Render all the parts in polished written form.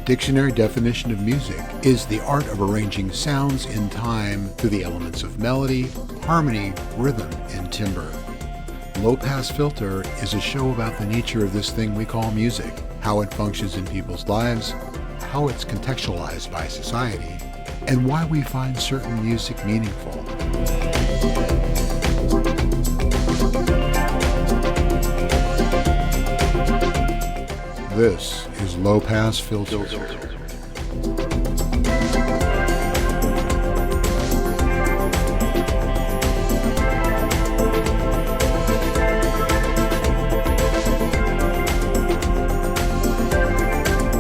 dictionary definition of music is the art of arranging sounds in time through the elements of melody, harmony, rhythm, and timbre. Low Pass Filter is a show about the nature of this thing we call music, how it functions in people's lives, how it's contextualized by society, and why we find certain music meaningful. This is Low Pass Filter.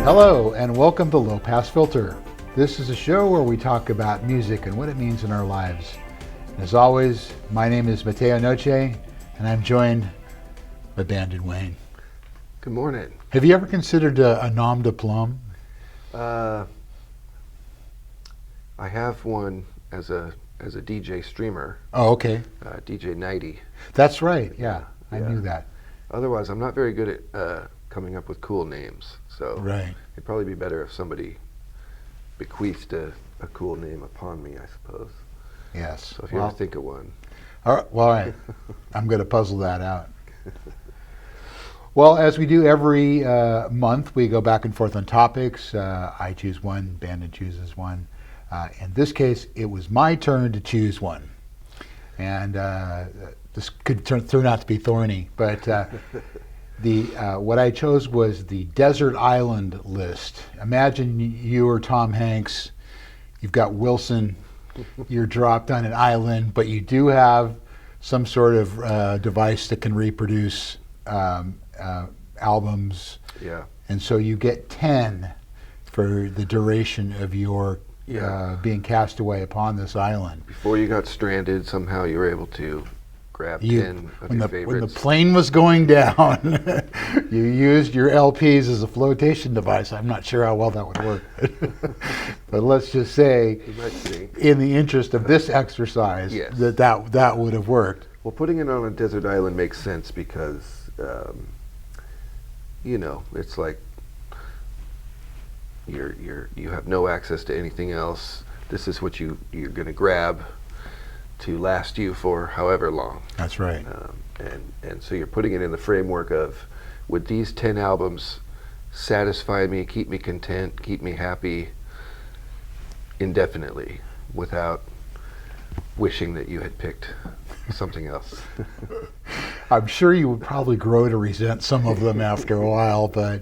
Hello, and welcome to Low Pass Filter. This is a show where we talk about music and what it means in our lives. And as always, my name is Mateo Noche, and I'm joined by Bandon Wayne. Good morning. Have you ever considered a nom de plume? I have one as a DJ streamer. Oh, okay. DJ 90. That's right. Yeah, I knew that. Otherwise, I'm not very good at coming up with cool names. So Right. it'd probably be better if somebody bequeathed a cool name upon me, I suppose. Yes. So if you ever think of one. All right. I'm going to puzzle that out. Well, as we do every month, we go back and forth on topics. I choose one, Bandon chooses one. In this case, it was my turn to choose one. And this could turn out to be thorny, but what I chose was the desert island list. Imagine you or Tom Hanks, you've got Wilson, you're dropped on an island, but you do have some sort of device that can reproduce albums, and so you get 10 for the duration of your being cast away upon this island. Before you got stranded, somehow you were able to grab 10 of your favorites. When the plane was going down, you used your LPs as a flotation device. I'm not sure how well that would work, but let's just say, in the interest of this exercise, that would have worked. Well, putting it on a desert island makes sense because it's like you have no access to anything else. This is what you're going to grab to last you for however long. That's right. And so you're putting it in the framework of, would these 10 albums satisfy me, keep me content, keep me happy indefinitely without wishing that you had picked something else? I'm sure you would probably grow to resent some of them after a while, but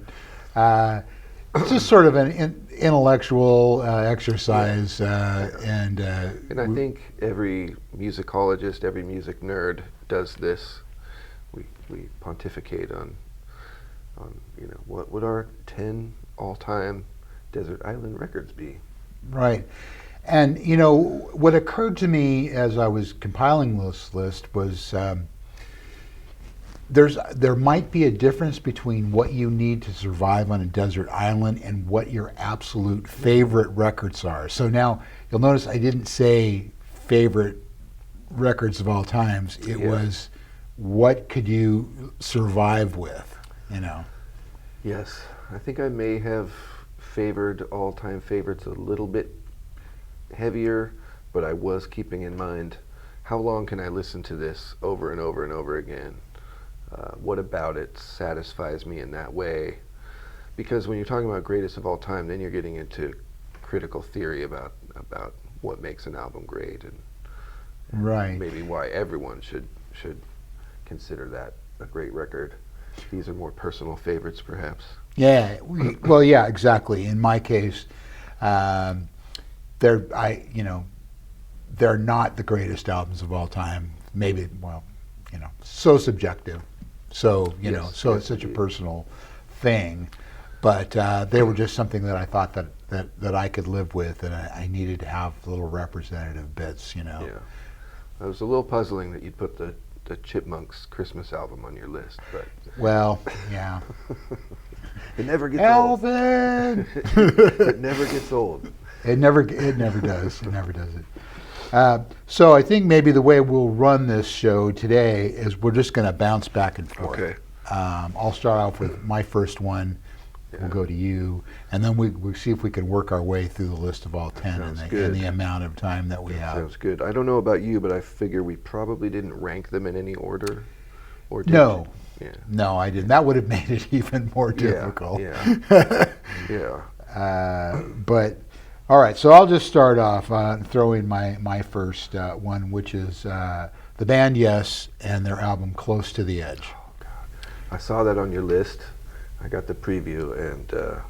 it's just sort of an intellectual exercise. And I think every musicologist, every music nerd does this. We pontificate on what would our 10 all-time desert island records be? Right. And what occurred to me as I was compiling this list was there might be a difference between what you need to survive on a desert island and what your absolute favorite records are. So now you'll notice I didn't say favorite records of all times. It was what could you survive with, Yes, I think I may have favored all-time favorites a little bit heavier, but I was keeping in mind, how long can I listen to this over and over and over again? What about it satisfies me in that way? Because when you're talking about greatest of all time, then you're getting into critical theory about what makes an album great, and right, maybe why everyone should consider that a great record. These are more personal favorites, perhaps. Yeah, exactly. In my case, they're not the greatest albums of all time. Maybe, so subjective. So it's such a personal thing. But they were just something that I thought that I could live with, and I needed to have little representative bits. Yeah, it was a little puzzling that you'd put the Chipmunks Christmas album on your list, but yeah. It never gets Alvin! old. It never gets old. It never does. It never does it. So I think maybe the way we'll run this show today is we're just going to bounce back and forth. Okay. I'll start off with my first one, we'll go to you, and then we see if we can work our way through the list of all 10 in the amount of time that we have. Sounds good. I don't know about you, but I figure we probably didn't rank them in any order. Or did No. you? Yeah. No, I didn't. That would have made it even more difficult. Yeah. Yeah. But all right, so I'll just start off throwing my first one, which is the band Yes and their album Close to the Edge. Oh, God. I saw that on your list. I got the preview, and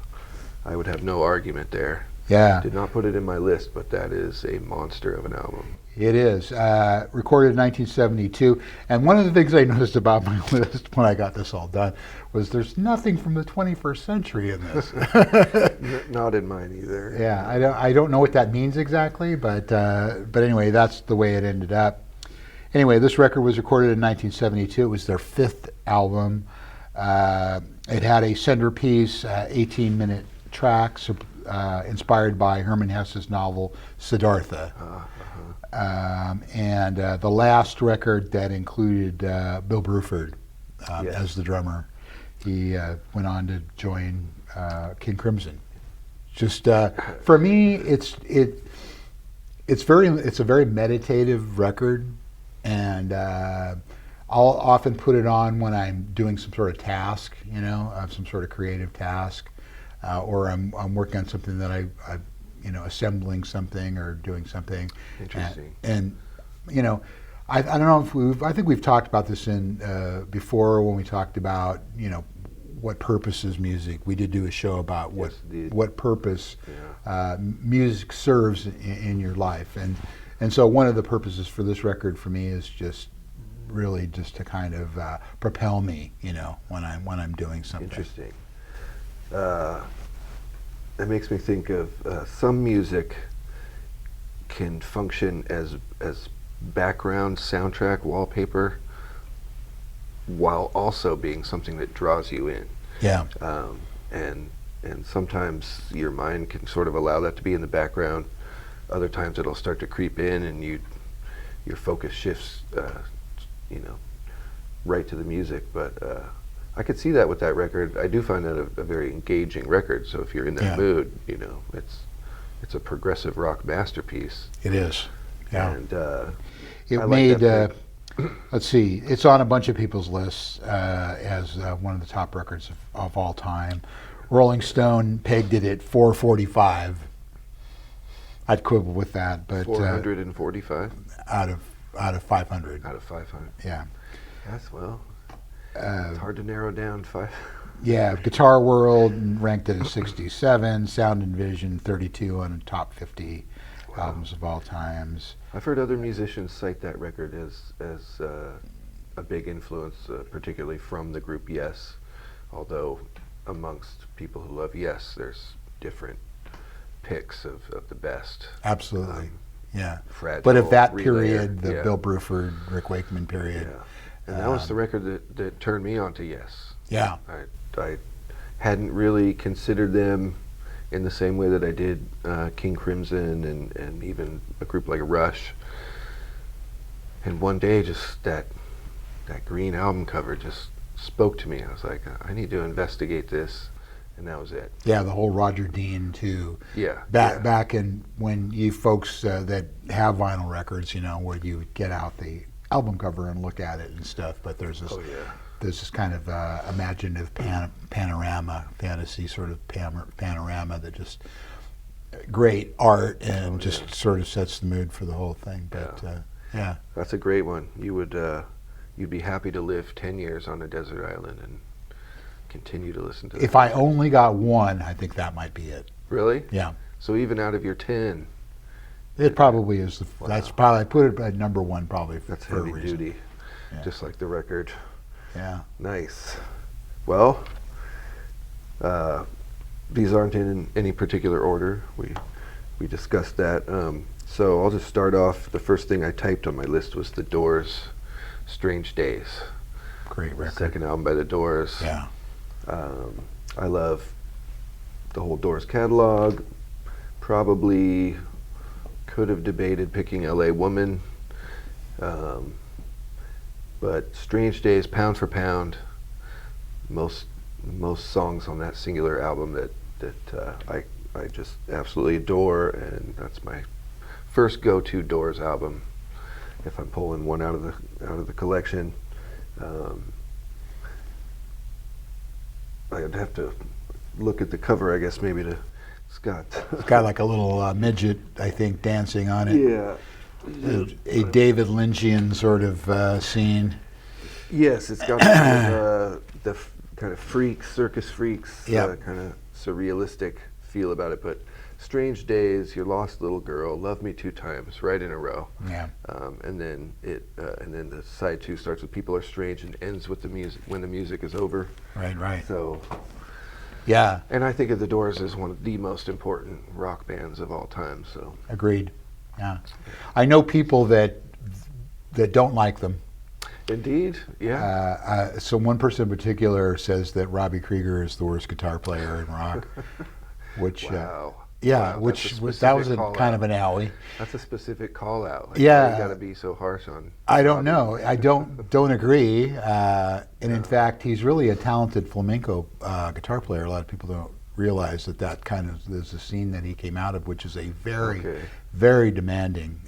I would have no argument there. Yeah. Did not put it in my list, but that is a monster of an album. It is. Recorded in 1972. And one of the things I noticed about my list when I got this all done was there's nothing from the 21st century in this. Not in mine either. Yeah, I don't know what that means exactly, but anyway, that's the way it ended up. Anyway, this record was recorded in 1972. It was their 5th album. It had a centerpiece, 18-minute track inspired by Hermann Hesse's novel Siddhartha. And the last record that included Bill Bruford as the drummer. He went on to join King Crimson. Just for me, it's a very meditative record, and I'll often put it on when I'm doing some sort of task, some sort of creative task, or I'm working on something that I assembling something or doing something. Interesting. And I don't know if I think we've talked about this before when we talked about, what purpose is music. We did do a show about what purpose music serves in your life. And so one of the purposes for this record for me is just really just to kind of propel me, when I'm doing something. Interesting. That makes me think of some music can function as background soundtrack wallpaper while also being something that draws you in. Yeah. And sometimes your mind can sort of allow that to be in the background. Other times it'll start to creep in, and your focus shifts, right to the music. But I could see that with that record. I do find that a very engaging record. So if you're in that mood, it's a progressive rock masterpiece. It is. Yeah. And it made. Let's see. It's on a bunch of people's lists as one of the top records of all time. Rolling Stone pegged it at 445. I'd quibble with that, but 445 out of 500. Out of 500. Yeah. Yes. Well. It's hard to narrow down 5. Yeah, Guitar World ranked it at 67, Sound and Vision 32 on the top 50 albums of all times. I've heard other musicians cite that record as a big influence, particularly from the group Yes, although amongst people who love Yes, there's different picks of the best. Absolutely, yeah. Fragile, but of that Relayer, period, the Bill Bruford, Rick Wakeman period. Yeah. And that was the record that turned me on to Yes. Yeah. I hadn't really considered them in the same way that I did King Crimson and even a group like Rush. And one day, just that green album cover just spoke to me. I was like, I need to investigate this, and that was it. Yeah, the whole Roger Dean too. Yeah. Back in when you folks that have vinyl records, where you would get out the album cover and look at it and stuff, but there's this kind of imaginative panorama, fantasy sort of panorama that just great art and just sort of sets the mood for the whole thing. But yeah, that's a great one. You'd be happy to live 10 years on a desert island and continue to listen to that. If I only got one, I think that might be it. Really? Yeah. So even out of your 10. It probably is. That's probably, I put it at number one probably. That's for heavy a reason. duty, just like the record. Yeah. Nice. Well, these aren't in any particular order. We discussed that. So I'll just start off. The first thing I typed on my list was The Doors' "Strange Days." Great record. Second album by The Doors. Yeah. I love the whole Doors catalog. Probably could have debated picking L.A. Woman, but Strange Days, pound for pound, most most songs on that singular album that I just absolutely adore, and that's my first go-to Doors album if I'm pulling one out of the collection. I'd have to look at the cover, I guess, maybe to Scott. It's got like a little midget, I think, dancing on it. Yeah. A David Lynchian sort of scene. Yes, it's got the kind of freaks, circus freaks, Yep. kind of surrealistic feel about it. But Strange Days, Your Lost Little Girl, Love Me Two Times, right in a row. Yeah. And then the side two starts with People Are Strange and ends with the music when the music is over. Right. So, Yeah. and I think of the Doors as one of the most important rock bands of all time. So Agreed. Yeah. I know people that don't like them. indeed, yeah. So one person in particular says that Robbie Krieger is the worst guitar player in rock, which Wow. yeah, Wow, which that's a was, that was specific kind of call-out. an alley. That's a specific call out. Like, Yeah. you got to be so harsh on. I don't know. I don't agree. And in fact, he's really a talented flamenco guitar player. A lot of people don't realize that kind of there's a scene that he came out of, which is a very, Okay. very demanding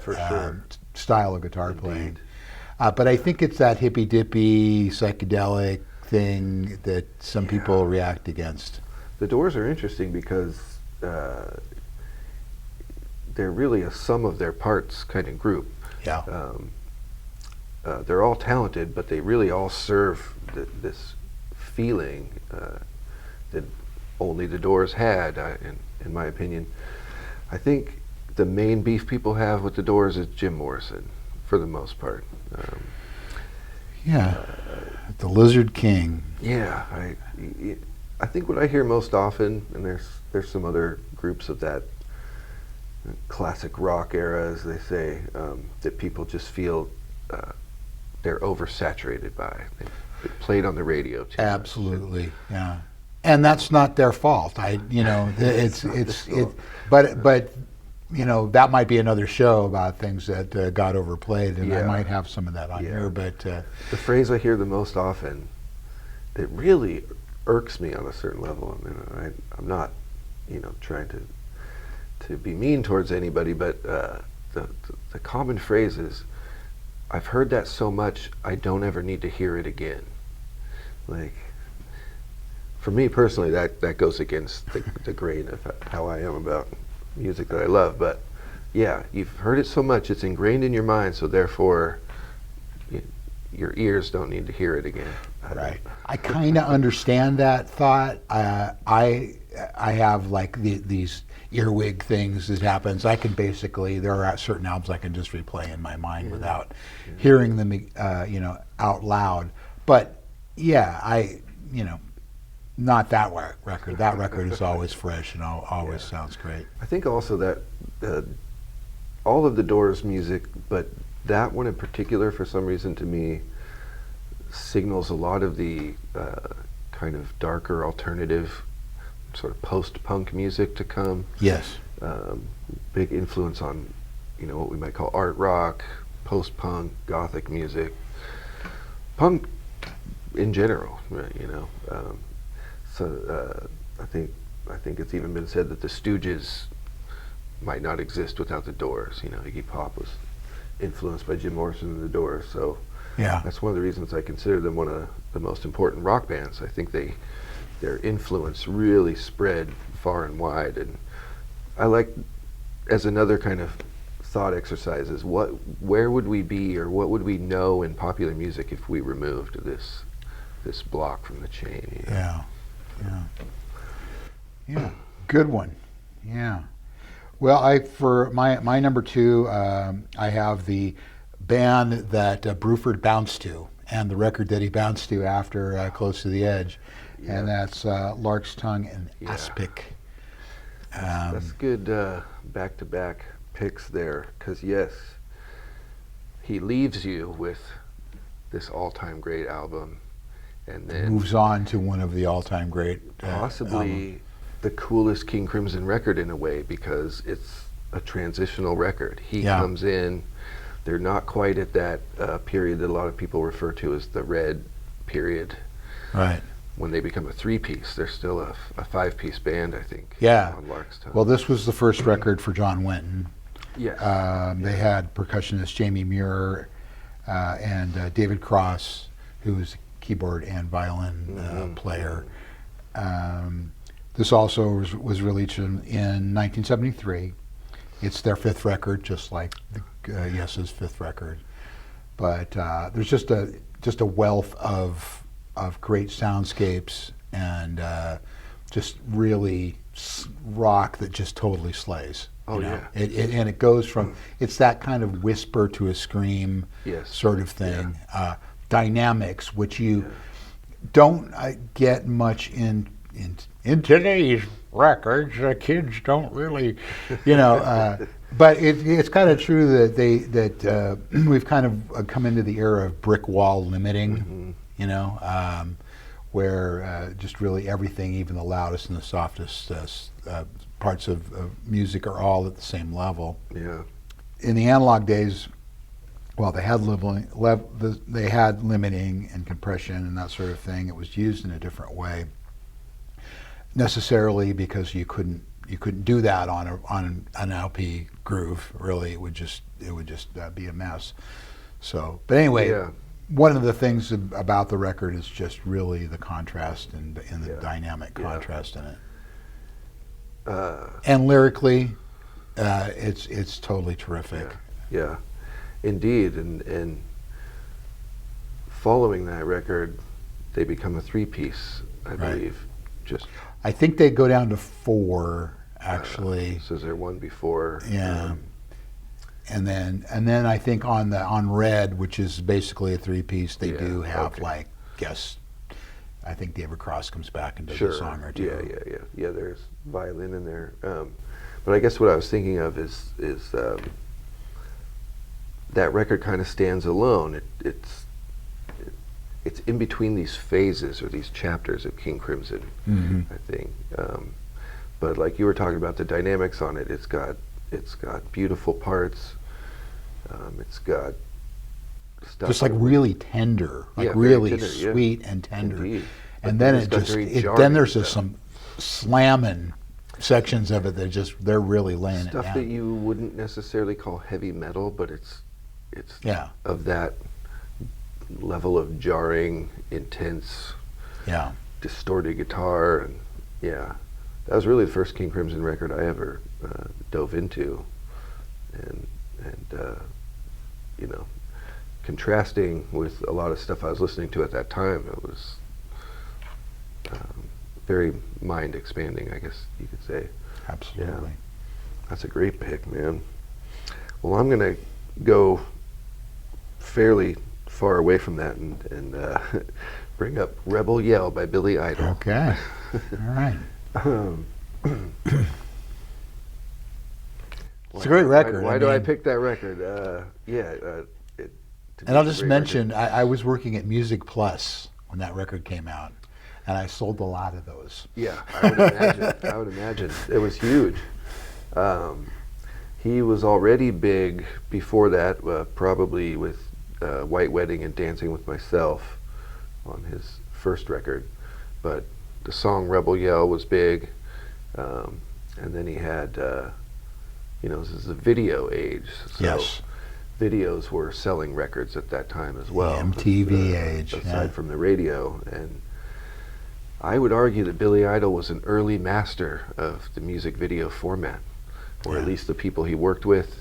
For sure. style of guitar playing. Indeed. But I think it's that hippy dippy psychedelic thing that some people react against. The Doors are interesting because they're really a sum of their parts kind of group. Yeah. They're all talented, but they really all serve this feeling that only the Doors had, in my opinion. I think the main beef people have with the Doors is Jim Morrison, for the most part. Yeah. The Lizard King. Yeah, I think what I hear most often, and there's some other groups of that classic rock era, as they say, that people just feel they're oversaturated by. They played on the radio too much. Absolutely. Yeah. And that's not their fault. It's but that might be another show about things that got overplayed, and I Yeah. might have some of that on Yeah. here. But The phrase I hear the most often that really irks me on a certain level. I mean, I'm not, trying to be mean towards anybody, but the common phrase is, "I've heard that so much, I don't ever need to hear it again." Like, for me personally, that goes against the grain of how I am about music that I love. But yeah, you've heard it so much, it's ingrained in your mind, so therefore your ears don't need to hear it again. right. I kind of understand that thought. I have like these earwig things that happens. I can basically, there are certain albums I can just replay in my mind without hearing them, out loud. But yeah, not that record. That record is always fresh and always sounds great. I think also that all of the Doors music, but that one in particular, for some reason to me, signals a lot of the kind of darker alternative, sort of post-punk music to come. Yes. Big influence on, what we might call art rock, post-punk, gothic music, punk in general. So I think it's even been said that the Stooges might not exist without the Doors. Iggy Pop was influenced by Jim Morrison and the Doors, so Yeah. that's one of the reasons I consider them one of the most important rock bands. I think their influence really spread far and wide, and I like, as another kind of thought exercise, is where would we be, or what would we know in popular music if we removed this block from the chain? Yeah. Good one. Yeah. Well, for my number two, I have the band that Bruford bounced to, and the record that he bounced to after Close to the Edge, and that's Lark's Tongue and Aspic. That's good back-to-back picks there, because yes, he leaves you with this all-time great album, and then Moves on to one of the all-time great possibly the coolest King Crimson record in a way, because it's a transitional record. He comes in, they're not quite at that period that a lot of people refer to as the Red period. Right. when they become a three-piece, they're still a five-piece band, I think. Yeah. On Lark's Tongue. Well, this was the first record for John Wynton. Yes. They had percussionist Jamie Muir and David Cross, who was a keyboard and violin player. This also was released in 1973. It's their fifth record, just like Yes's fifth record. But there's just a wealth of great soundscapes and just really rock that just totally slays. Oh, you know? yeah. And it goes from, it's that kind of whisper to a scream sort of thing. Yeah. Dynamics, which you don't get much in today's records. Kids don't really, but it's kind of true that we've kind of come into the era of brick wall limiting, where just really everything, even the loudest and the softest parts of music are all at the same level. Yeah. In the analog days, well, they had limiting and compression and that sort of thing. It was used in a different way, necessarily because you couldn't do that on an LP groove. Really, it would just be a mess. So, but anyway, one of the things about the record is just really the contrast and the dynamic contrast in it. And lyrically, it's totally terrific. Yeah. Indeed, and following that record, they become a three-piece, I believe. I think they go down to 4, actually. So is there one before? Yeah. And then I think on Red, which is basically a three-piece, they do have I think David Cross comes back and does a song or two. Yeah. There's violin in there, but I guess what I was thinking of is that record kind of stands alone. It's in between these phases or these chapters of King Crimson, I think. But like you were talking about the dynamics on it, it's got beautiful parts. It's got stuff just like really tender, like really tender, sweet and tender. Indeed. And then then there's just some slamming sections of it that they're really laying it down. Stuff that you wouldn't necessarily call heavy metal, but it's of that level of jarring, intense, distorted guitar, and that was really the first King Crimson record I ever dove into, and contrasting with a lot of stuff I was listening to at that time, it was very mind expanding, I guess you could say. Absolutely. That's a great pick, man. Well, I'm gonna go fairly far away from that and bring up Rebel Yell by Billy Idol. Okay. All right. It's a great record. Why do I pick that record? And I'll just mention, I was working at Music Plus when that record came out, and I sold a lot of those. Yeah, I would imagine. It was huge. He was already big before that, probably with White Wedding and Dancing with Myself on his first record. But the song Rebel Yell was big. And then he had, this is the video age. So videos were selling records at that time as well. The MTV age. Aside from the radio. And I would argue that Billy Idol was an early master of the music video format, or at least the people he worked with,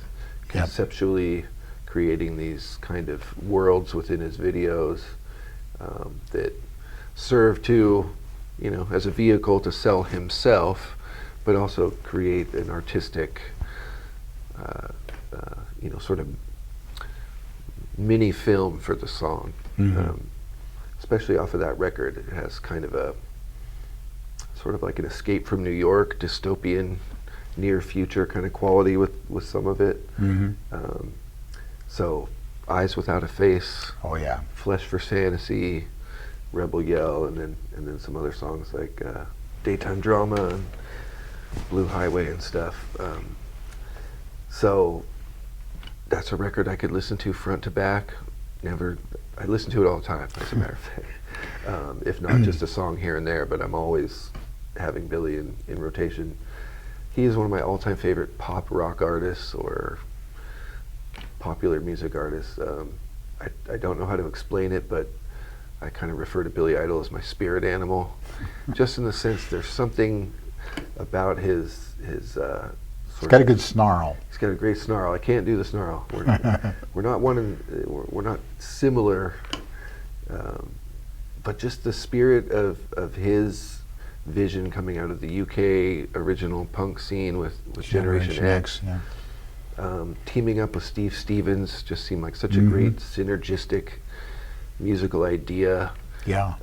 conceptually creating these kind of worlds within his videos that serve to, as a vehicle to sell himself, but also create an artistic, sort of mini film for the song. Especially off of that record, it has kind of a sort of like an Escape from New York, dystopian, near future kind of quality with some of it. So, Eyes Without a Face. Oh yeah. Flesh for Fantasy, Rebel Yell, and then some other songs like Daytime Drama and Blue Highway and stuff. So that's a record I could listen to front to back, I listen to it all the time, as a matter of fact. If not just a song here and there, but I'm always having Billy in rotation. He is one of my all-time favorite pop rock artists or popular music artists. I don't know how to explain it, but I kind of refer to Billy Idol as my spirit animal, just in the sense there's something about his It's got a good snarl. He's got a great snarl. I can't do the snarl. We're not similar, but just the spirit of his vision coming out of the UK original punk scene with Generation X. Yeah. Teaming up with Steve Stevens just seemed like such a great synergistic musical idea. Yeah.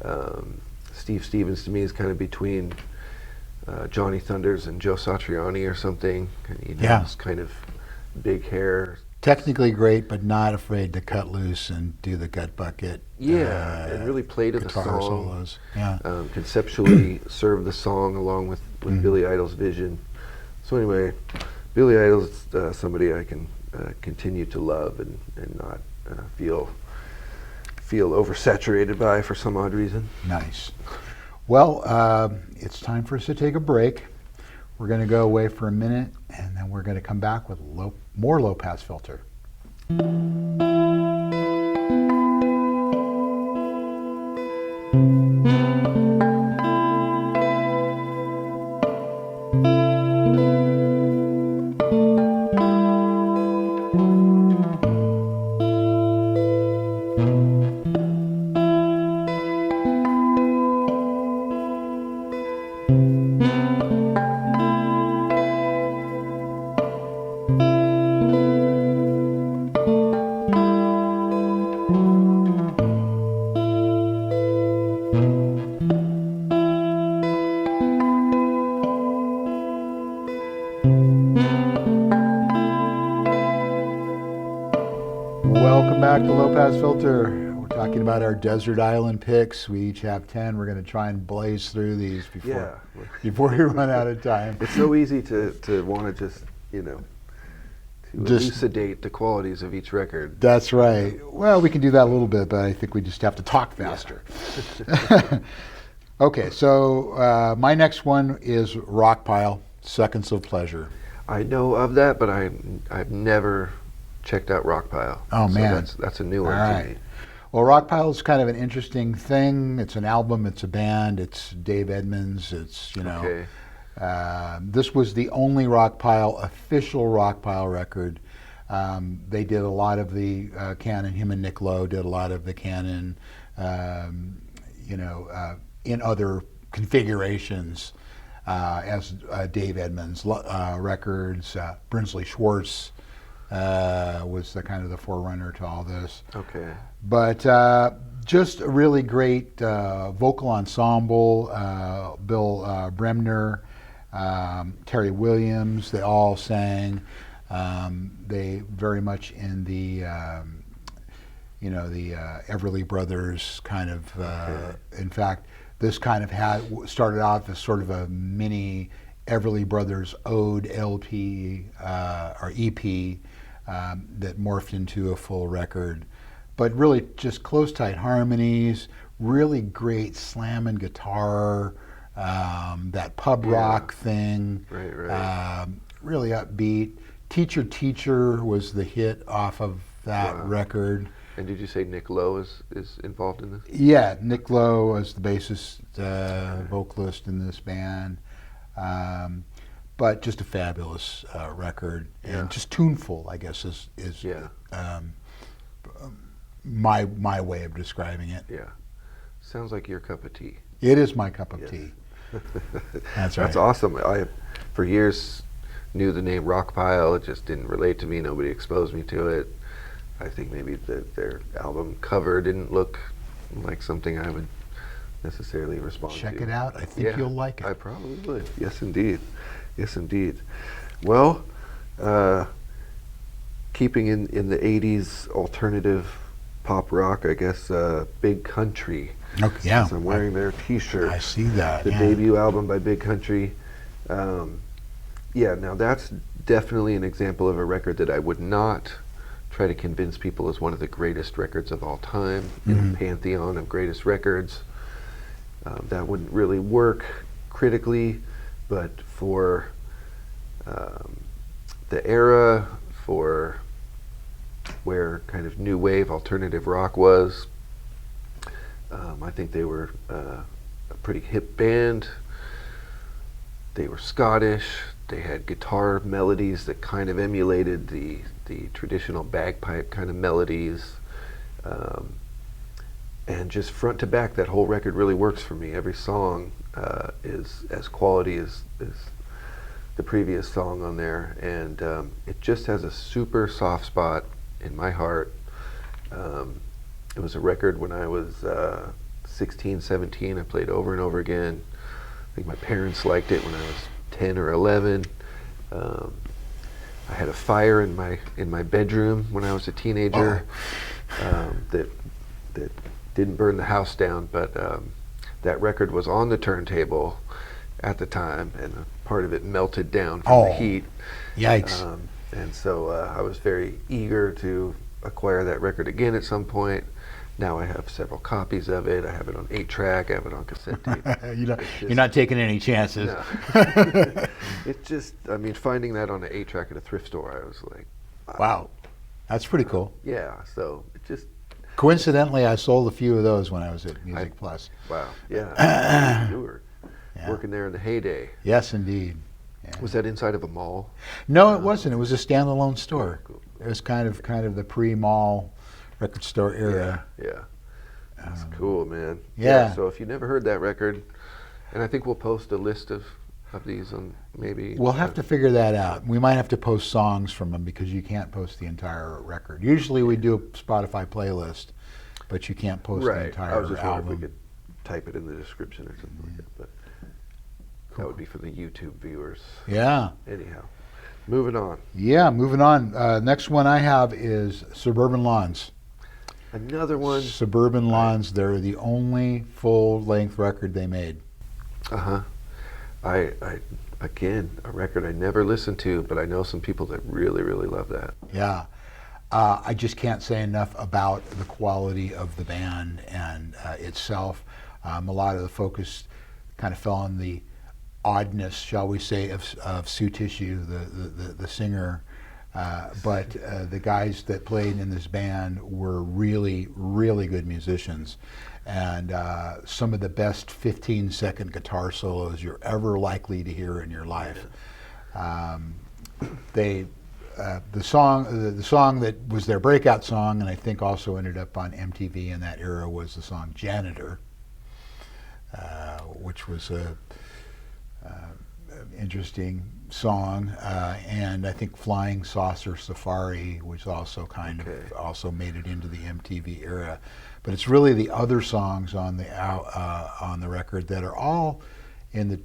Steve Stevens to me is kind of between Johnny Thunders and Joe Satriani or something. This kind of big hair. Technically great, but not afraid to cut loose and do the gut bucket. Yeah, and really play to the guitar song. solos. Yeah. Conceptually serve the song along with Billy Idol's vision. So anyway, Billy Idol's somebody I can continue to love and not feel oversaturated by for some odd reason. Nice. Well, it's time for us to take a break. We're going to go away for a minute, and then we're going to come back with more low pass filter. Welcome back to Low Pass Filter. We're talking about our desert island picks. We each have 10. We're going to try and blaze through these before we run out of time. It's so easy to want to just elucidate the qualities of each record. That's right. Well, we can do that a little bit, but I think we just have to talk faster. Yeah. Okay, so my next one is Rockpile, Seconds of Pleasure. I know of that, but I've never checked out Rockpile. Oh, so man. That's a new one to me. Well, Rockpile is kind of an interesting thing. It's an album, it's a band, it's Dave Edmunds, it's, Okay. This was the only Rockpile, official Rockpile record. They did a lot of the canon, him and Nick Lowe did a lot of the canon, in other configurations as Dave Edmunds records. Brinsley Schwartz was the kind of the forerunner to all this. Okay. But just a really great vocal ensemble. Bill Bremner, Terry Williams, they all sang. They very much in the the Everly Brothers kind of. Okay. In fact, this kind of started out as sort of a mini Everly Brothers ode LP or EP that morphed into a full record. But really just close, tight harmonies, really great slamming guitar, that pub rock thing. Right. Really upbeat. Teacher Teacher was the hit off of that record. And did you say Nick Lowe is involved in this? Yeah, Nick Lowe was the bassist, vocalist in this band. But just a fabulous record, and just tuneful, I guess, is my way of describing it. Yeah. Sounds like your cup of tea. It is my cup of tea. That's right. That's awesome. I, for years, knew the name Rockpile. It just didn't relate to me. Nobody exposed me to it. I think maybe their album cover didn't look like something I would necessarily respond to. Check it out. I think you'll like it. I probably would. Yes, indeed. Yes, indeed. Well, keeping in the 80s alternative pop rock, I guess, Big Country. Okay, yeah. So I'm wearing their T-shirt. I see that. The debut album by Big Country. Now that's definitely an example of a record that I would not try to convince people is one of the greatest records of all time, in a pantheon of greatest records. That wouldn't really work critically, but for the era, for where kind of new wave alternative rock was, I think they were a pretty hip band. They were Scottish. They had guitar melodies that kind of emulated the traditional bagpipe kind of melodies. And just front to back, that whole record really works for me. Every song is as quality as the previous song on there. And it just has a super soft spot in my heart. It was a record when I was 16, 17. I played over and over again. I think my parents liked it when I was 10 or 11. I had a fire in my bedroom when I was a teenager. That didn't burn the house down, but that record was on the turntable at the time, and part of it melted down from the heat. Yikes. And so I was very eager to acquire that record again at some point. Now I have several copies of it. I have it on 8-track. I have it on cassette tape. You're not taking any chances. No. It's just, I mean, finding that on an 8-track at a thrift store, I was like, wow. That's pretty cool. Yeah, so it just... Coincidentally, I sold a few of those when I was at Music Plus. Wow, yeah. You were working there in the heyday. Yes, indeed. Yeah. Was that inside of a mall? No, it wasn't. It was a standalone store. Cool. It was kind of the pre-mall record store era. Yeah. That's cool, man. Yeah. So if you never heard that record, and I think we'll post a list of these on maybe... We'll have to figure that out. We might have to post songs from them because you can't post the entire record. Usually we do a Spotify playlist, but you can't post the entire album. I was just wondering if we could type it in the description or something like that, but that would be for the YouTube viewers. Yeah. Anyhow, moving on. Yeah, moving on. Next one I have is Suburban Lawns. Another one. Suburban Lawns, they're the only full-length record they made. Uh-huh. I again, a record I never listened to, but I know some people that really, really love that. Yeah. I just can't say enough about the quality of the band and itself. A lot of the focus kind of fell on the oddness, shall we say, of Sue Tissue, the singer. But the guys that played in this band were really, really good musicians. And some of the best 15-second guitar solos you're ever likely to hear in your life. The song that was their breakout song, and I think also ended up on MTV in that era, was the song "Janitor," which was a interesting song, and I think "Flying Saucer Safari," which also also made it into the MTV era. But it's really the other songs on the record that are all in the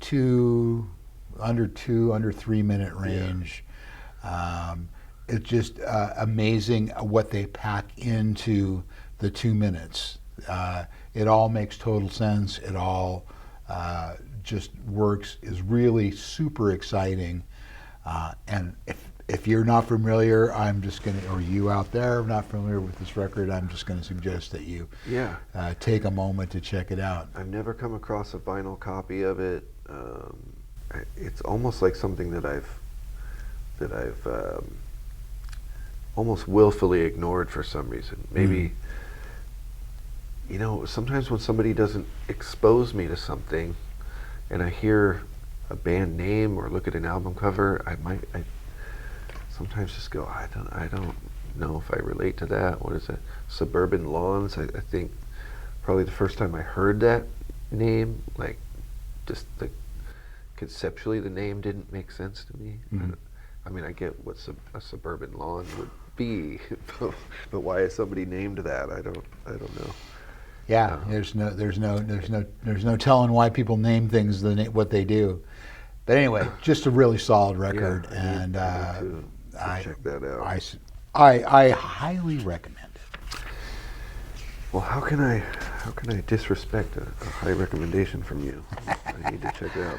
under 3 minute range. Yeah. It's just amazing what they pack into the 2 minutes. It all makes total sense. It all just works, is really super exciting. And if you're not familiar, I'm just going to, or you out there not familiar with this record, I'm just going to suggest that you take a moment to check it out. I've never come across a vinyl copy of it. It's almost like something that I've almost willfully ignored for some reason. Maybe, sometimes when somebody doesn't expose me to something, and I hear a band name or look at an album cover, I sometimes just go, I don't know if I relate to that. What is it? Suburban Lawns. I think probably the first time I heard that name, like just conceptually the name didn't make sense to me. Mm-hmm. I mean, I get what a suburban lawn would be, but why is somebody named that? I don't know. Yeah, there's no telling why people name things what they do. But anyway, just a really solid record, and I check that out. I highly recommend it. Well, how can I disrespect a high recommendation from you? I need to check it out.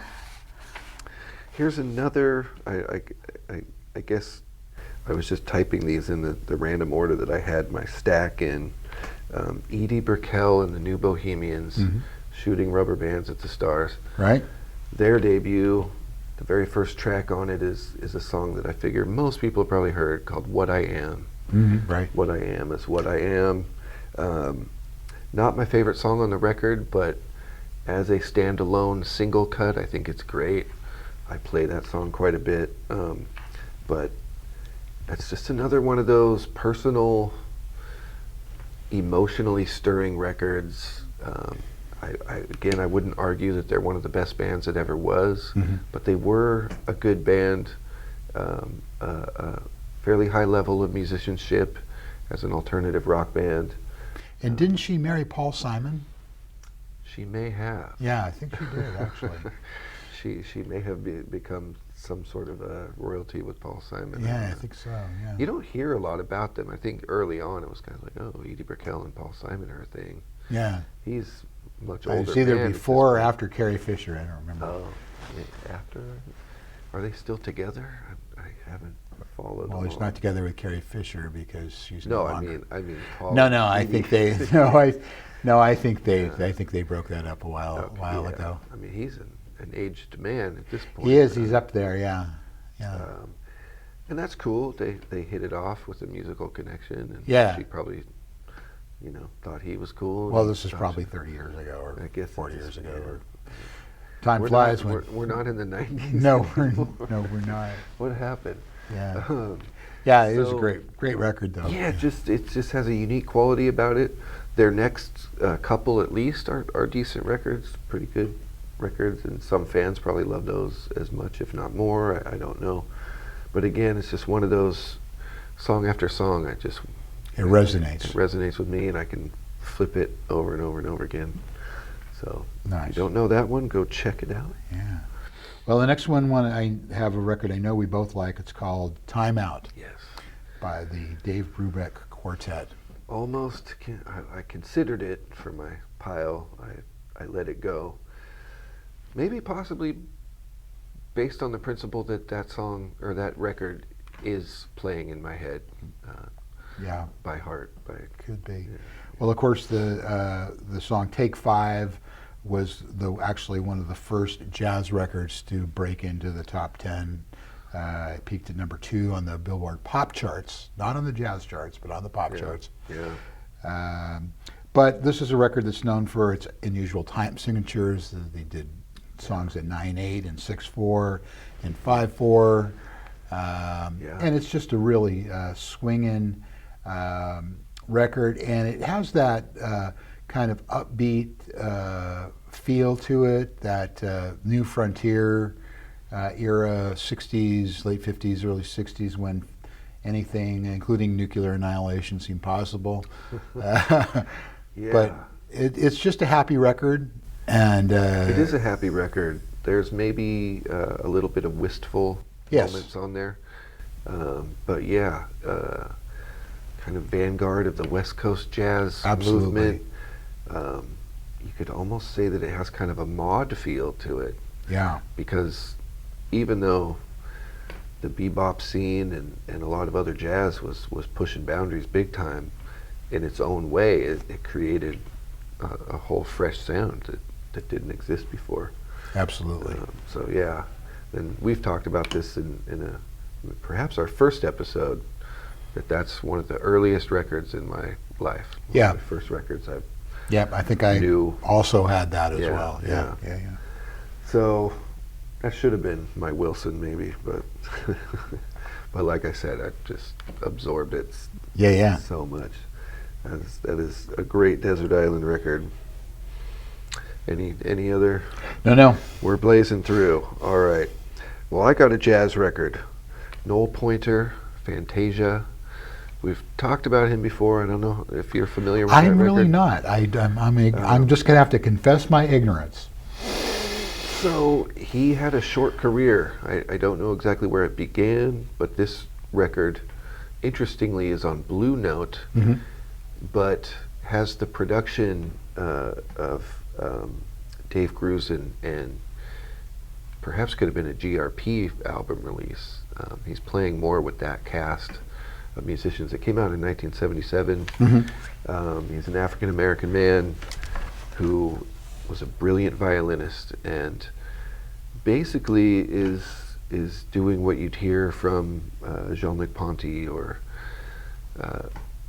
Here's another. I guess I was just typing these in the random order that I had my stack in. Edie Brickell and the New Bohemians, Shooting Rubber Bands at the Stars. Right. Their debut, the very first track on it is a song that I figure most people have probably heard, called What I Am. Right. What I Am is What I Am. Not my favorite song on the record, but as a standalone single cut, I think it's great. I play that song quite a bit. But it's just another one of those personal, emotionally stirring records. Again, I wouldn't argue that they're one of the best bands that ever was, but they were a good band, a fairly high level of musicianship as an alternative rock band. And didn't she marry Paul Simon? She may have. Yeah, I think she did, actually. She may have become some sort of a royalty with Paul Simon. Yeah, I think so, yeah. You don't hear a lot about them. I think early on it was kind of like, oh, Edie Brickell and Paul Simon are a thing. Yeah. He's much older. It's either man before or after Carrie Fisher, I don't remember. Oh, yeah, after? Are they still together? I haven't followed Well, them he's all. not together with Carrie Fisher because she's No, no I longer. mean Paul. No, I Edie. think they. I think they broke that up a while Yeah. ago. I mean, he's an aged man at this point. He is. He's up there. Yeah. And that's cool. They hit it off with a musical connection. And Yeah. she probably, thought he was cool. Well, and this is thought probably she- 30 years ago or I guess 40 it's- years ago. yeah. Or time We're flies not, when. we're not in the 90s. No, anymore. we're not. What happened? Yeah. Um, Yeah, it was a so- great record though. Yeah, it just has a unique quality about it. Their next couple, at least, are decent records, pretty good records, and some fans probably love those as much, if not more. I don't know, but again, it's just one of those song after song. It resonates. It resonates with me, and I can flip it over and over and over again. So, Nice. if you don't know that one, go check it out. Yeah. Well, the next one I have a record I know we both like. It's called Time Out Yes. by the Dave Brubeck Quartet. Almost, I considered it for my pile. I let it go. Maybe possibly based on the principle that song or that record is playing in my head Yeah, by heart. could be. Yeah. Well, of course, the song "Take Five" was actually one of the first jazz records to break into the top 10. It peaked at number 2 on the Billboard pop charts, not on the jazz charts, but on the pop charts. Yeah. But this is a record that's known for its unusual time signatures. They did songs at 9/8 and 6/4 and 5/4, and it's just a really swinging record, and it has that kind of upbeat feel to it, that new frontier era, 60s, late 50s, early 60s, when anything, including nuclear annihilation, seemed possible. Yeah. But it's just a happy record, and It is a happy record. There's maybe a little bit of wistful Yes. moments on there. But yeah, kind of vanguard of the West Coast jazz Absolutely. movement. You could almost say that it has kind of a mod feel to it, yeah, because even though the bebop scene and a lot of other jazz was pushing boundaries big time in its own way, it created a whole fresh sound that didn't exist before. absolutely. So yeah, and we've talked about this in perhaps our first episode, that's one of the earliest records in my life. One Yeah. of the first records I Yep, I think I knew. also had that as Yeah, well. yeah. Yeah. So that should have been my Wilson maybe, but but like I said, I just absorbed it Yeah. so much. That is a great desert island record. Any other? No. We're blazing through. All right. Well, I got a jazz record. Noel Pointer, Fantasia. We've talked about him before. I don't know if you're familiar with that I'm record. really not. I'm just gonna have to confess my ignorance. So he had a short career. I don't know exactly where it began, but this record, interestingly, is on Blue Note, but has the production of Dave Grusin and perhaps could have been a GRP album release. He's playing more with that cast of musicians. It came out in 1977. He's an African American man who was a brilliant violinist and basically is doing what you'd hear from Jean-Luc Ponty or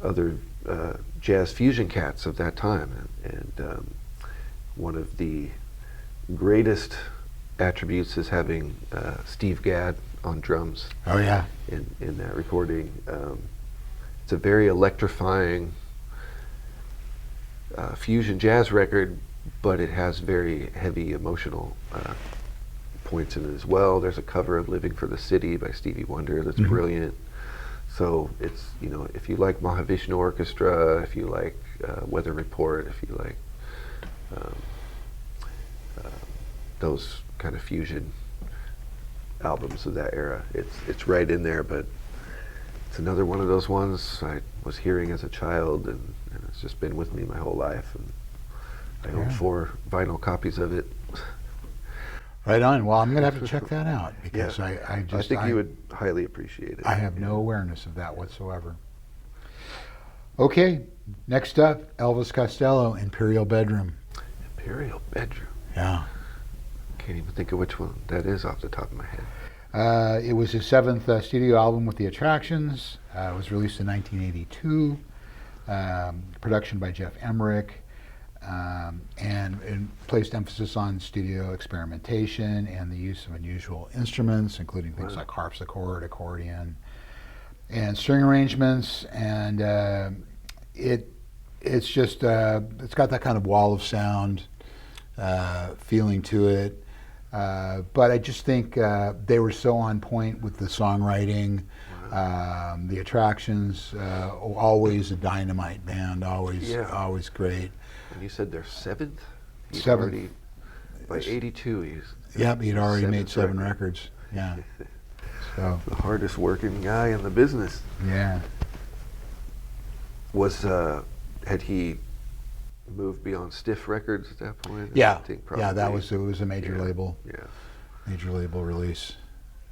other jazz fusion cats of that time. And one of the greatest attributes is having Steve Gadd on drums. Oh yeah. In that recording. It's a very electrifying fusion jazz record, but it has very heavy emotional points in it as well. There's a cover of Living for the City by Stevie Wonder that's brilliant. So it's, you know, if you like Mahavishnu Orchestra, if you like Weather Report, if you like those kind of fusion albums of that era, it's right in there. But it's another one of those ones I was hearing as a child, and it's just been with me my whole life. And I own 4 vinyl copies of it. Right on. Well, I'm going to have to check that out because I think you would highly appreciate it. I have no awareness of that whatsoever. Okay, next up, Elvis Costello, Imperial Bedroom. Imperial Bedroom. Yeah. Can't even think of which one that is off the top of my head. It was his 7th studio album with the Attractions. It was released in 1982. Production by Jeff Emmerich. And placed emphasis on studio experimentation and the use of unusual instruments, including things like harpsichord, accordion, and string arrangements. And it's just it's got that kind of wall of sound feeling to it. But I just think they were so on point with the songwriting. The Attractions, always a dynamite band, always great. And you said they're 7th? He'd 7th. Already, by 82, he'd already made 7 records. Yeah. So the hardest working guy in the business. Yeah. Had he moved beyond Stiff Records at that point? Yeah. I think probably. Yeah, it was a major label. Yeah. Major label release.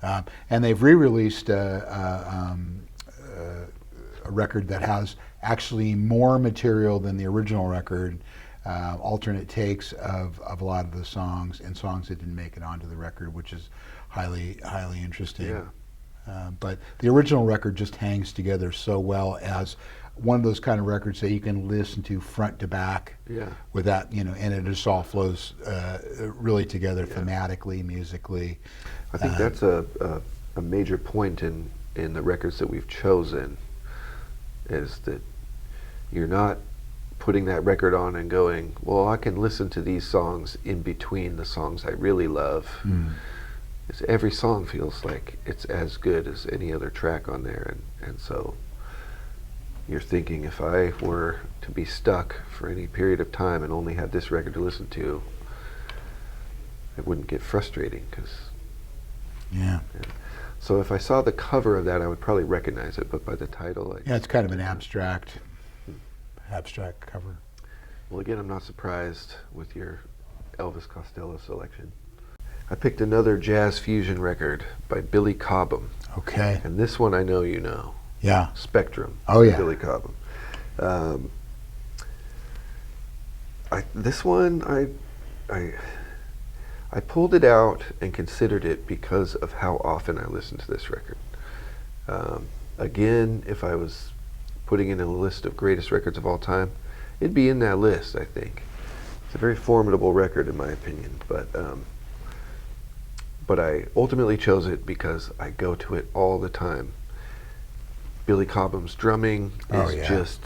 And they've re-released a record that has actually more material than the original record, alternate takes of a lot of the songs and songs that didn't make it onto the record, which is highly interesting. Yeah. But the original record just hangs together so well as one of those kind of records that you can listen to front to back. Yeah. With that, and it just all flows really together thematically, musically. I think that's a major point in the records that we've chosen, is that you're not putting that record on and going, well, I can listen to these songs in between the songs I really love. It's every song feels like it's as good as any other track on there, and so you're thinking, if I were to be stuck for any period of time and only had this record to listen to, it wouldn't get frustrating, because so if I saw the cover of that, I would probably recognize it, but by the title, it's kind of an abstract cover. Well, again, I'm not surprised with your Elvis Costello selection. I picked another jazz fusion record by Billy Cobham. Okay. And this one I know you know. Yeah. Spectrum. Oh yeah. Billy Cobham. This one I pulled it out and considered it because of how often I listen to this record. Again, if I was putting in a list of greatest records of all time, it'd be in that list, I think. It's a very formidable record in my opinion, but I ultimately chose it because I go to it all the time. Billy Cobham's drumming is just...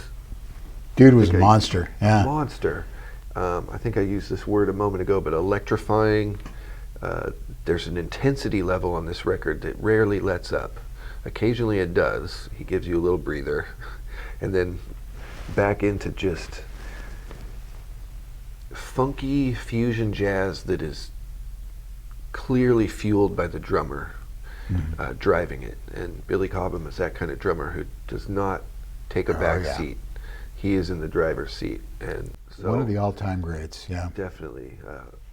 Dude was a monster. Yeah. Monster. I think I used this word a moment ago, but electrifying. There's an intensity level on this record that rarely lets up. Occasionally it does. He gives you a little breather. And then back into just funky fusion jazz that is clearly fueled by the drummer driving it. And Billy Cobham is that kind of drummer who does not take a back seat. He is in the driver's seat. And so one of the all-time greats, yeah. Definitely.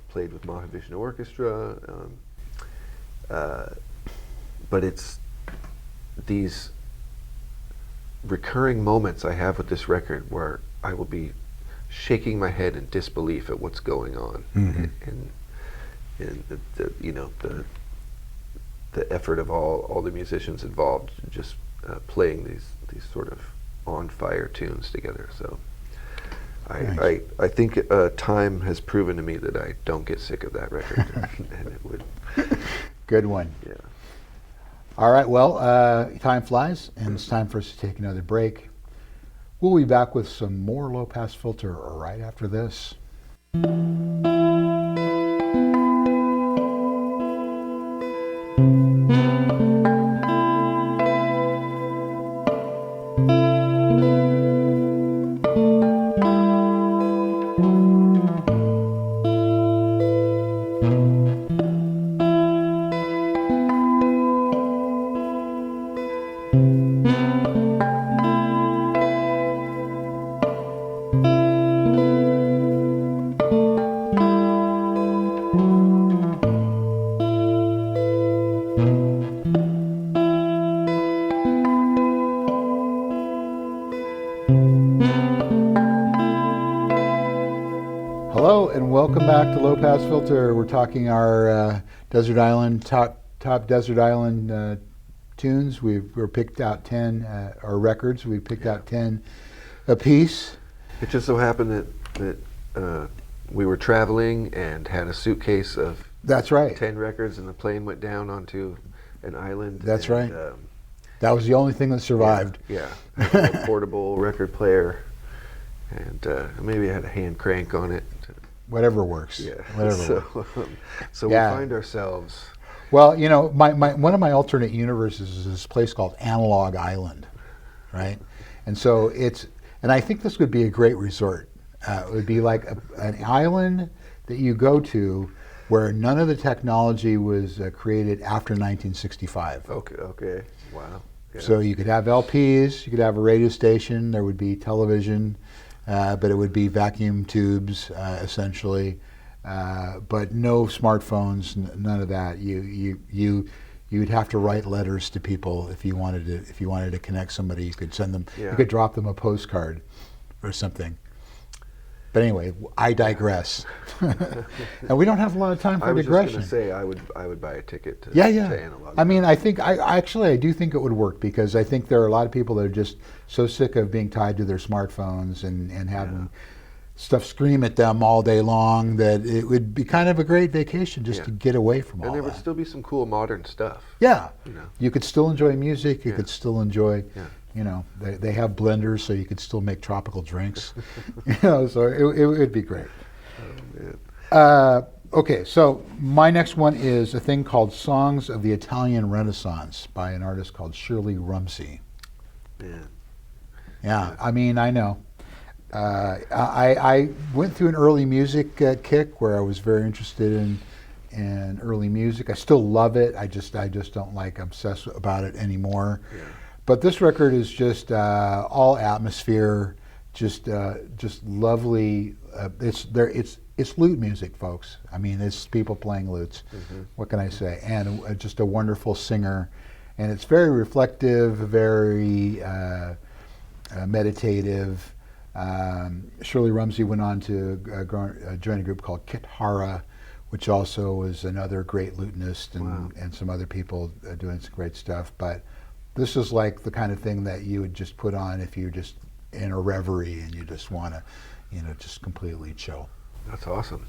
Played with Mahavishnu Orchestra. but it's these recurring moments I have with this record where I will be shaking my head in disbelief at what's going on, and the effort of all the musicians involved, just playing these sort of on fire tunes together. So Nice. I think time has proven to me that I don't get sick of that record, and it would. Good one. Yeah. All right, well, time flies, and it's time for us to take another break. We'll be back with some more Low Pass Filter right after this. Hello and welcome back to Low Pass Filter. We're talking our Desert Island top Desert Island tunes. We're picked out 10 our records. We picked out 10 a piece. It just so happened that we were traveling and had a suitcase of That's right. 10 records, and the plane went down onto an island. That's and, right. That was the only thing that survived. Yeah, a portable record player, and maybe I had a hand crank on it. Whatever works. Yeah. Whatever So, works. so Yeah. we find ourselves. Well, you know, my one of my alternate universes is this place called Analog Island, right? And so and I think this would be a great resort. It would be like an island that you go to where none of the technology was created after 1965. Okay. Wow. Yeah. So you could have LPs, you could have a radio station, there would be television, but it would be vacuum tubes essentially, but no smartphones, none of that. You'd have to write letters to people if you wanted to connect somebody. You could send them, Yeah. you could drop them a postcard or something. But anyway, I digress. And we don't have a lot of time for I was digression. just going to say I would buy a ticket to, Yeah. to Analog. I mean, I think I do think it would work, because I think there are a lot of people that are just so sick of being tied to their smartphones and having stuff scream at them all day long that it would be kind of a great vacation just to get away from all and there that. would still be some cool modern stuff. Yeah, You know. you could still enjoy music. You Yeah. could still enjoy. Yeah. You know, they have blenders, so you could still make tropical drinks. You know, so it would be great. Oh, man. Okay, so my next one is a thing called Songs of the Italian Renaissance by an artist called Shirley Rumsey. Man. Yeah, I mean, I know. I went through an early music kick where I was very interested in early music. I still love it. I just don't obsess about it anymore. Yeah. But this record is just all atmosphere, just lovely. It's lute music, folks. I mean, it's people playing lutes. Mm-hmm. What can I say? And just a wonderful singer, and it's very reflective, very meditative. Shirley Rumsey went on to join a group called Kithara, which also was another great lutenist, and some other people doing some great stuff. But this is like the kind of thing that you would just put on if you're just in a reverie and you just want to, just completely chill. That's awesome.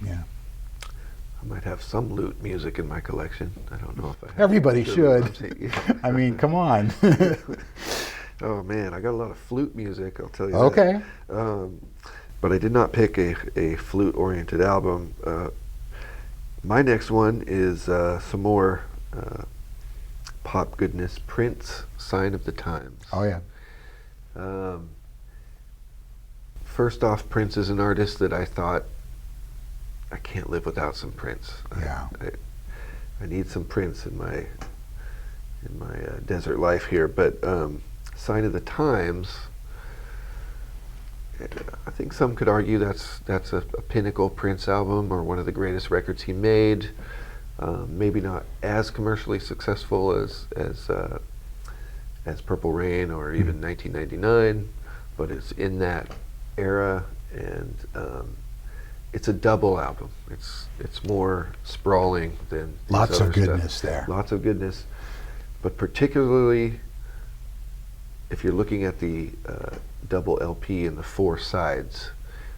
Yeah. I might have some lute music in my collection. I don't know if I have. Everybody Shirley should. Rumsey. I mean, come on. Oh man, I got a lot of flute music, I'll tell you Okay. that. But I did not pick a flute-oriented album. My next one is some more pop goodness. Prince, Sign of the Times. Oh yeah. First off, Prince is an artist that I thought, I can't live without some Prince. Yeah. I need some Prince in my desert life here. But Sign of the Times, I think some could argue that's a pinnacle Prince album, or one of the greatest records he made. Maybe not as commercially successful as Purple Rain or even 1999, but it's in that era, and it's a double album. It's more sprawling than Lots of other goodness stuff. there. Lots of goodness, but particularly if you're looking at the double LP and the 4 sides,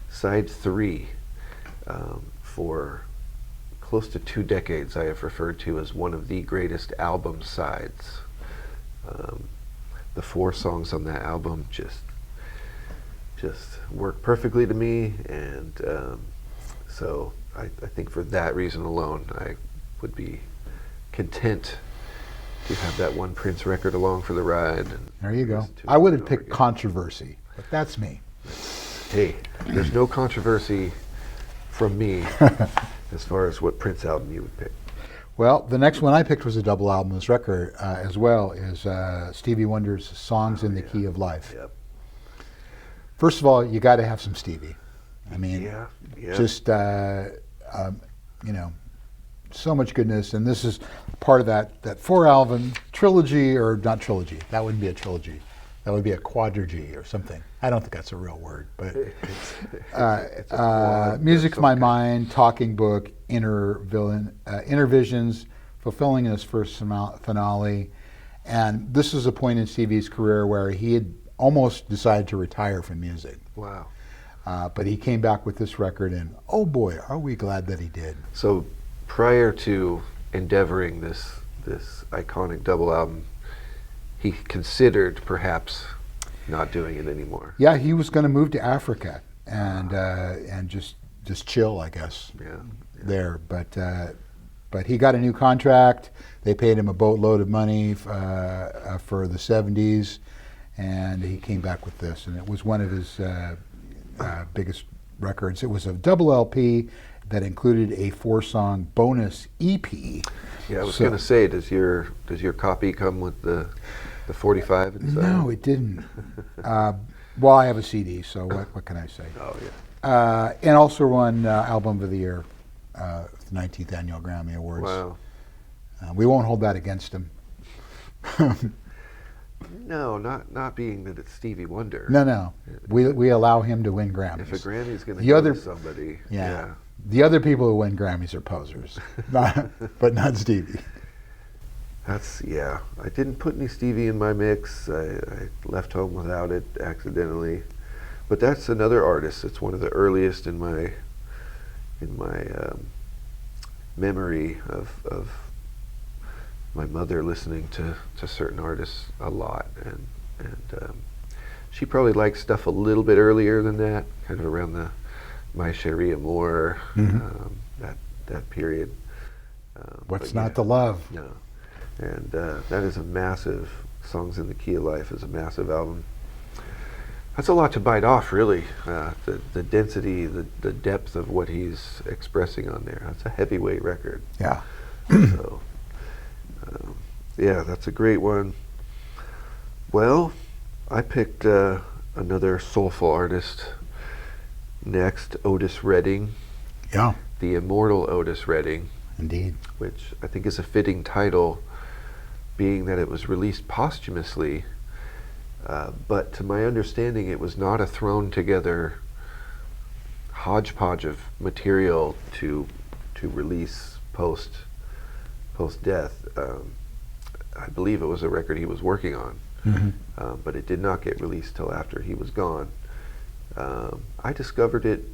side 3, for close to 2 decades, I have referred to as one of the greatest album sides. The 4 songs on that album just work perfectly to me, and so I think for that reason alone, I would be content to have that one Prince record along for the ride. And There you go. listen to it I would over have and picked over again. Controversy, but that's me. Hey, there's no controversy from me as far as what Prince album you would pick. Well, the next one I picked was a double album. This record as well is Stevie Wonder's Songs in the Key of Life. Yep. First of all, you got to have some Stevie. I mean, Yeah. just you know, so much goodness, and this is part of that 4-album trilogy, or not trilogy. That wouldn't be a trilogy. That would be a quadrilogy or something. I don't think that's a real word, but It's a quad Music's of My some kind. Mind, Talking Book, Inner Visions, fulfilling his first finale, and this is a point in Stevie's career where he had almost decided to retire from music. Wow. But he came back with this record, and oh boy, are we glad that he did. So prior to endeavoring this iconic double album, he considered perhaps not doing it anymore. Yeah, he was going to move to Africa and just chill, I guess, Yeah. there. But he got a new contract. They paid him a boatload of money for the 70s, and he came back with this, and it was one of his biggest records. It was a double LP that included a 4-song bonus EP. Yeah, I was So- going to say, does your copy come with the 45 inside? No, it didn't. Well, I have a CD, so what can I say? Oh yeah. And also won Album of the Year, the 19th Annual Grammy Awards. Wow. We won't hold that against him. No, not being that it's Stevie Wonder. No. We allow him to win Grammys. If a Grammy's going to The go other- to somebody, Yeah. The other people who win Grammys are posers, but not Stevie. I didn't put any Stevie in my mix. I left home without it accidentally. But that's another artist. It's one of the earliest in my memory of my mother listening to certain artists a lot, and she probably liked stuff a little bit earlier than that, kind of around the My Cherie Amour, that period. What's but not yeah. to love? No. And that is a massive, Songs in the Key of Life is a massive album. That's a lot to bite off, really. The density, the depth of what he's expressing on there. That's a heavyweight record. Yeah. So, yeah, that's a great one. Well, I picked another soulful artist next, Otis Redding, Yeah, the immortal Otis Redding, indeed. which I think is a fitting title, being that it was released posthumously, but to my understanding it was not a thrown together hodgepodge of material to release post death. I believe it was a record he was working on, but it did not get released till after he was gone. I discovered it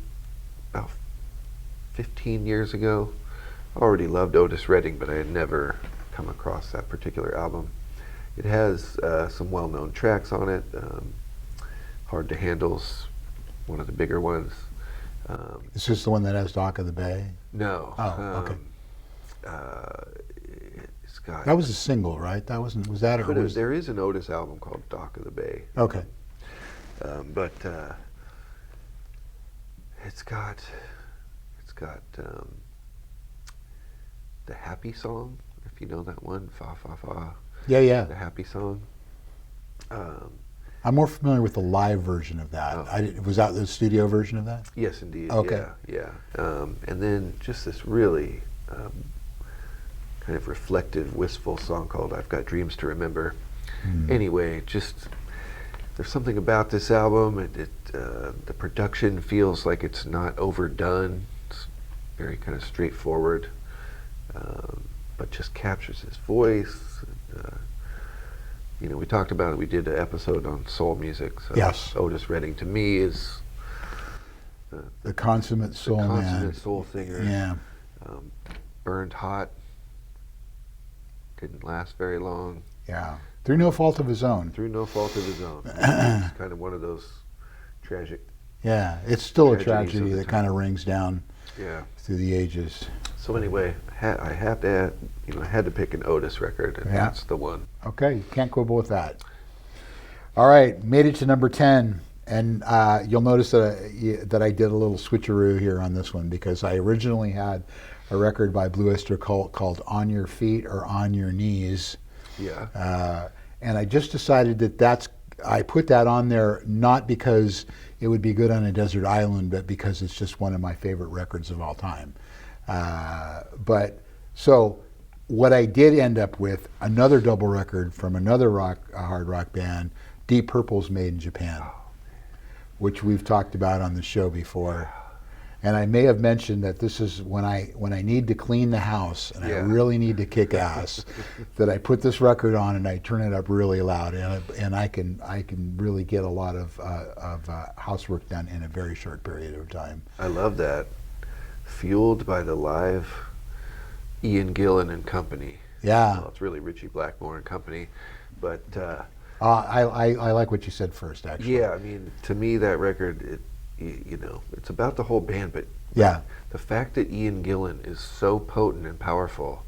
about 15 years ago. I already loved Otis Redding, but I had never come across that particular album. It has some well-known tracks on it. Hard to Handle's one of the bigger ones. Is this the one that has Dock of the Bay? No. Oh, okay. It's got. That was a single, right? That wasn't. Was that? Or But was, there is an Otis album called Dock of the Bay. okay. But it's got the Happy Song, if you know that one, Fa Fa Fa, Yeah. the Happy Song. I'm more familiar with the live version of that. Oh. Was that the studio version of that? Yes, indeed. Okay. Yeah. And then just this really kind of reflective, wistful song called "I've Got Dreams to Remember." Mm. Anyway, just there's something about this album. The production feels like it's not overdone. It's very kind of straightforward, but just captures his voice. We talked about it. We did an episode on soul music. So Yes. Otis Redding to me is The consummate soul man. consummate soul singer. Yeah. Burned hot. Didn't last very long. Yeah. Through no fault of his own. Through no fault of his own. It's kind of one of those tragic. Yeah. It's still a Tragedies of tragedy the that time. kind of rings down Yeah. through the ages. So anyway, I have to, I had to pick an Otis record, and Yeah. that's the one. Okay. Can't quibble with that. All right. Made it to number 10. And you'll notice that I did a little switcheroo here on this one, because I originally had a record by Blue Oyster Cult called On Your Feet or On Your Knees. Yeah. And I just decided that I put that on there not because it would be good on a desert island, but because it's just one of my favorite records of all time. So what I did end up with, another double record from another hard rock band, Deep Purple's Made in Japan, which we've talked about on the show before. And I may have mentioned that this is when I need to clean the house and I really need to kick ass, that I put this record on and I turn it up really loud, and I can really get a lot of housework done in a very short period of time. I love that. Fueled by the live Ian Gillan and Company. Yeah. Well, it's really Ritchie Blackmore and Company, but I like what you said first, actually. yeah, I mean, to me that record, it's about the whole band, but Yeah. the fact that Ian Gillan is so potent and powerful,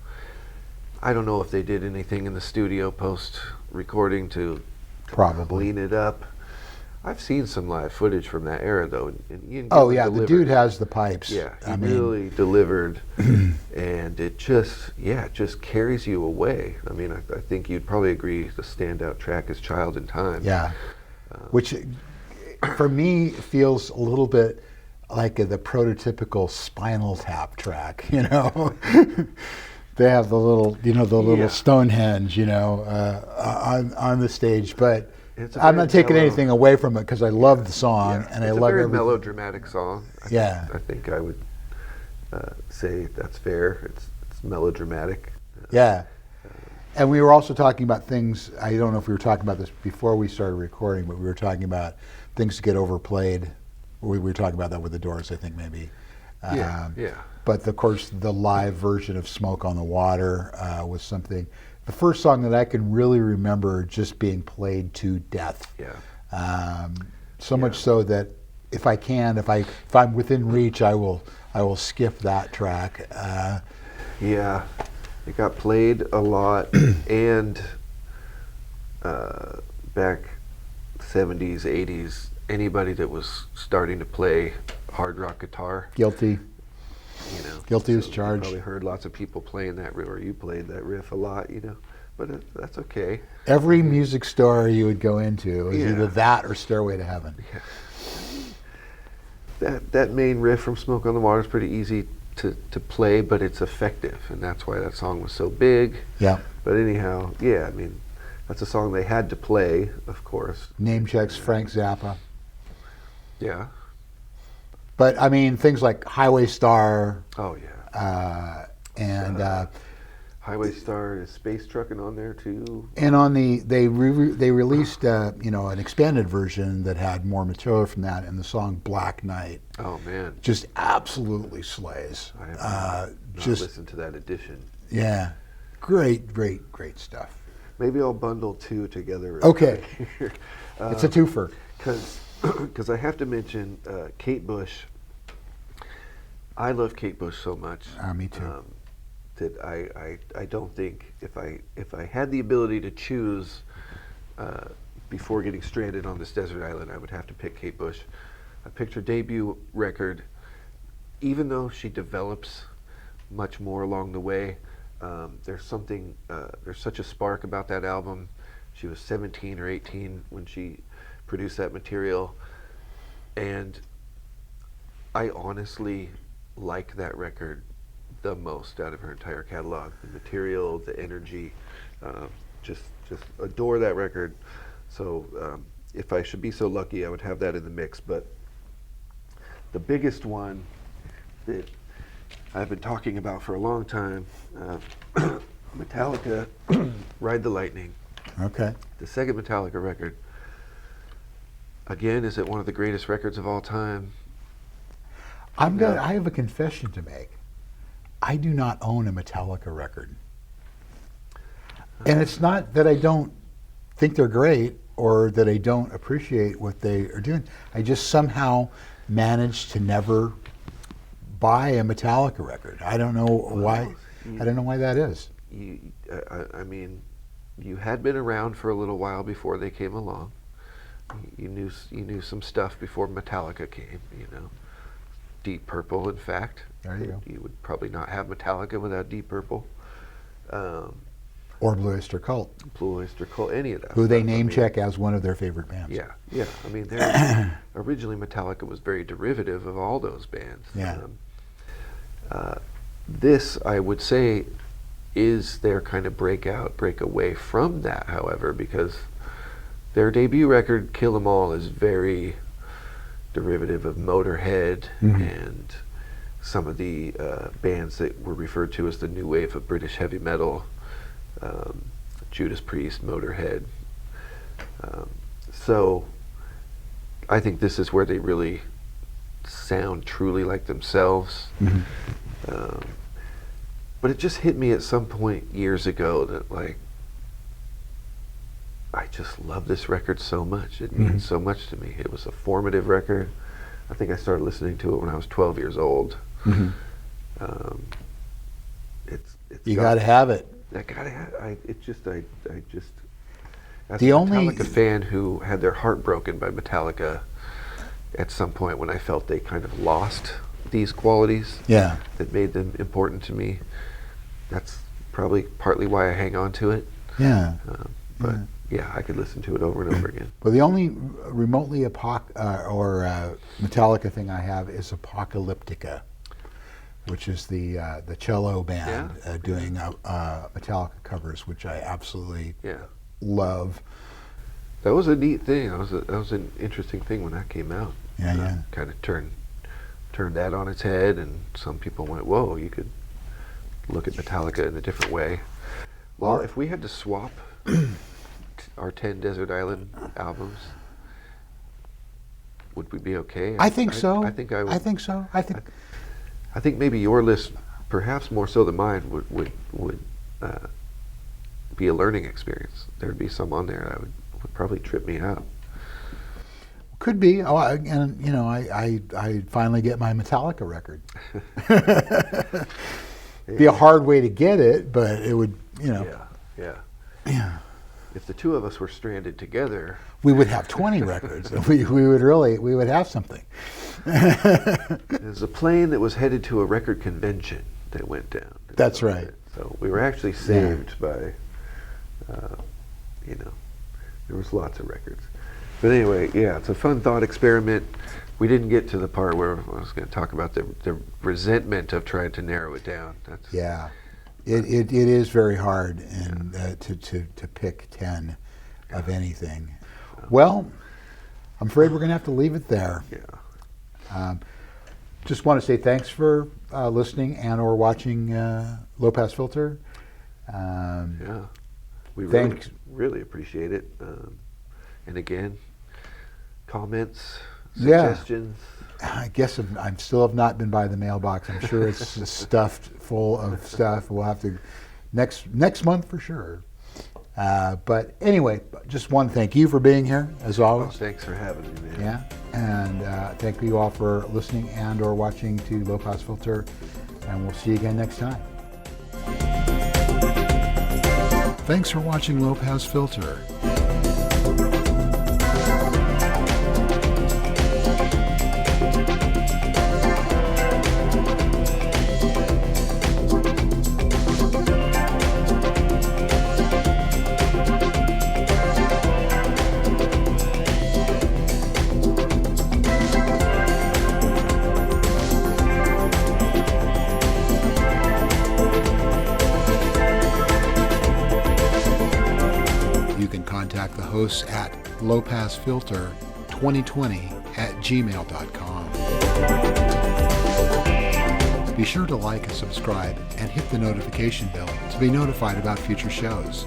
I don't know if they did anything in the studio post-recording to Probably. clean it up. I've seen some live footage from that era, though, and Ian Gillan Oh yeah, delivered. the dude has the pipes. Yeah, he I mean, really delivered, and it just carries you away. I mean, I think you'd probably agree the standout track is "Child in Time." Yeah, which for me feels a little bit like the prototypical Spinal Tap track. They have the little Stonehenge, on the stage, but. I'm not taking anything away from it because I love the song and I love It's a very everything. melodramatic song. I think I would say that's fair. It's melodramatic. Yeah. And we were also talking about things, I don't know if we were talking about this before we started recording, but we were talking about things that get overplayed. We were talking about that with the Doors, I think, maybe. Yeah. But of course, the live version of Smoke on the Water was something. The first song that I can really remember just being played to death. Yeah. So much so that if I'm within reach, I will skip that track. Yeah, it got played a lot, and back 70s, 80s, anybody that was starting to play hard rock guitar, Guilty. Guilty as You charged. probably heard lots of people playing that riff, or you played that riff a lot, but that's okay. Every music store you would go into was either that or Stairway to Heaven. Yeah. That main riff from Smoke on the Water is pretty easy to play, but it's effective, and that's why that song was so big. Yeah. But anyhow, I mean, that's a song they had to play, of course. Name checks Frank Zappa. Yeah. But I mean, things like Highway Star. Oh yeah. And Highway Star is Space Truckin' on there too. and on they released an expanded version that had more material from that, and the song Black Night. Oh man. Just absolutely slays. I have not listened to that edition. Yeah. Great stuff. Maybe I'll bundle two together. Okay. It's a twofer. Because I have to mention Kate Bush. I love Kate Bush so much. Me too. That I don't think if I had the ability to choose before getting stranded on this desert island, I would have to pick Kate Bush. I picked her debut record, even though she develops much more along the way. There's such a spark about that album. She was 17 or 18 when she produced that material, and I honestly like that record the most out of her entire catalog. The material, the energy, just adore that record. So if I should be so lucky, I would have that in the mix. But the biggest one that I've been talking about for a long time, Metallica, Ride the Lightning. Okay. The second Metallica record. Again, is it one of the greatest records of all time? I have a confession to make. I do not own a Metallica record. And it's not that I don't think they're great or that I don't appreciate what they are doing. I just somehow managed to never buy a Metallica record. I don't know why. I don't know why that is. I mean, you had been around for a little while before they came along. You knew some stuff before Metallica came. You know, Deep Purple. In fact, there you go. You would probably not have Metallica without Deep Purple. Or Blue Oyster Cult. Blue Oyster Cult, any of that. Who they name check as one of their favorite bands. Yeah. I mean, originally Metallica was very derivative of all those bands. Yeah. This, I would say, is their kind of breakaway from that, however, because their debut record, Kill 'Em All, is very derivative of Motorhead and some of the bands that were referred to as the new wave of British heavy metal. Judas Priest, Motorhead. So I think this is where they really sound truly like themselves. But it just hit me at some point years ago that, like, I just love this record so much. It means so much to me. It was a formative record. I think I started listening to it when I was 12 years old. You got to have it. I gotta have. I just. As The a only Metallica fan who had their heart broken by Metallica at some point when I felt they kind of lost these qualities that made them important to me. That's probably partly why I hang on to it. But yeah, I could listen to it over and over again. Well, the only remotely Metallica thing I have is Apocalyptica, which is the cello band doing Metallica covers, which I absolutely love. That was a neat thing. That was an interesting thing when that came out. Kind of turned that on its head, and some people went, "Whoa, you could look at Metallica in a different way." Well, if we had to swap our 10 Desert Island albums, would we be okay? I think so. I think I would. I think so. I think maybe your list, perhaps more so than mine, would be a learning experience. There'd be some on there that would probably trip me out. Could be. And you know, I finally get my Metallica record. Be a hard way to get it, but it would, you know. Yeah. If the two of us were stranded together, we would have 20 records. We would have something. There's a plane that was headed to a record convention that went down. That's right. So we were actually saved by, there was lots of records. But anyway, it's a fun thought experiment. We didn't get to the part where I was going to talk about the resentment of trying to narrow it down. It is very hard to pick 10 of anything. Well, I'm afraid we're going to have to leave it there. Just want to say thanks for listening and or watching Low Pass Filter. We really appreciate it. And again, comments, suggestions. I guess I still have not been by the mailbox. I'm sure it's stuffed full of stuff. We'll have to next month for sure. But anyway, just want to thank you for being here as always. Thanks for having me, man. And thank you all for listening and or watching to Low Pass Filter. And we'll see you again next time. Thanks for watching Low Pass Filter. contact the hosts at lowpassfilter2020@gmail.com. Be sure to like and subscribe and hit the notification bell to be notified about future shows.